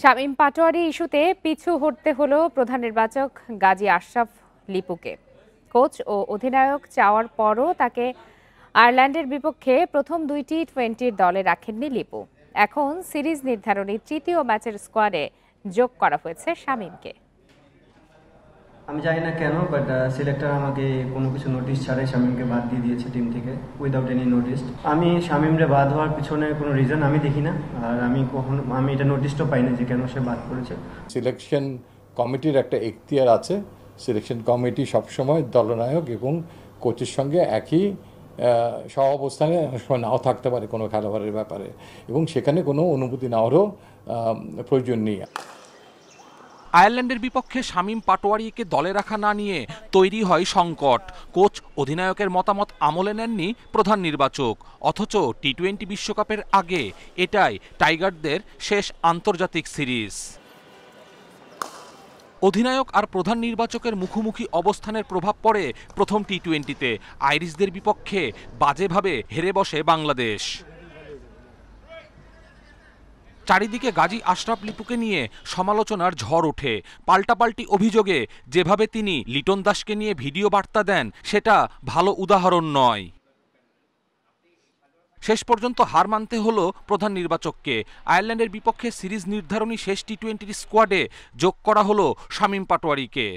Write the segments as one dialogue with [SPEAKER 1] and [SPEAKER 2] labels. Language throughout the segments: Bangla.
[SPEAKER 1] শামীম পাটোয়ারি ইস্যুতে পিছু হটতে হলো প্রধান নির্বাচক গাজী আশরাফ লিপুকে। কোচ ও অধিনায়ক চাওয়ার পরও তাকে আয়ারল্যান্ডের বিপক্ষে প্রথম ২ টি-20 দলে রাখেননি লিপু। এখন সিরিজ নির্ধারণী তৃতীয় ম্যাচের স্কোয়াডে যোগ করা হয়েছে শামীমকে।
[SPEAKER 2] আমি জানি না কেন, বাট সিলেক্টর আমাকে কোনো কিছু নোটিশ ছাড়াই শামীমকে বাদ দিয়ে দিয়েছে টিম থেকে, উইদাউট এনি নোটিস। আমি শামীমরে বাদ হওয়ার পিছনে কোনো রিজন আমি দেখি না, আর আমি এটা নোটিশও পাইনি যে কেন সে বাদ করেছে।
[SPEAKER 3] সিলেকশন কমিটির একটা এখতিয়ার আছে। সিলেকশন কমিটি সবসময় দলনায়ক এবং কোচের সঙ্গে একই সহাবস্থানে নাও থাকতে পারে কোনো খেলোয়াড়ের ব্যাপারে, এবং সেখানে কোনো অনুমতি নেওয়ারও প্রয়োজন নেই।
[SPEAKER 4] আয়ারল্যান্ডের বিপক্ষে শামীম পাটোয়ারিকে দলে রাখা না নিয়ে তৈরি হয় সংকট। কোচ অধিনায়কের মতামত আমলে নেননি প্রধান নির্বাচক, অথচ টি-20 বিশ্বকাপের আগে এটাই টাইগারদের শেষ আন্তর্জাতিক সিরিজ। অধিনায়ক আর প্রধান নির্বাচকের মুখোমুখি অবস্থানের প্রভাব পড়ে প্রথম টি-20-তে। আইরিশদের বিপক্ষে বাজেভাবে হেরে বসে বাংলাদেশ। চারিদিকে গাজী আশরাফ লিপুকে নিয়ে সমালোচনার ঝড় ওঠে। পাল্টাপাল্টি অভিযোগে যেভাবে তিনি লিটন দাসকে নিয়ে ভিডিও বার্তা দেন, সেটা ভালো উদাহরণ নয়। শেষ পর্যন্ত হার মানতে হলো প্রধান নির্বাচককে। আয়ারল্যান্ডের বিপক্ষে সিরিজ নির্ধারণী শেষ টি-20 স্কোয়াডে যোগ করা হলো শামীম পাটোয়ারিকে।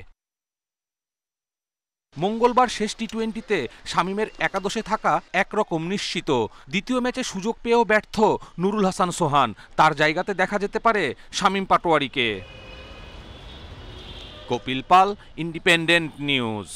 [SPEAKER 4] মঙ্গলবার শেষ টি-20-তে শামীমের একাদশে থাকা একরকম নিশ্চিত। দ্বিতীয় ম্যাচে সুযোগ পেয়েও ব্যর্থ নুরুল হাসান সোহান। তার জায়গাতে দেখা যেতে পারে শামীম পাটোয়ারিকে। কপিল পাল, ইন্ডিপেন্ডেন্ট নিউজ।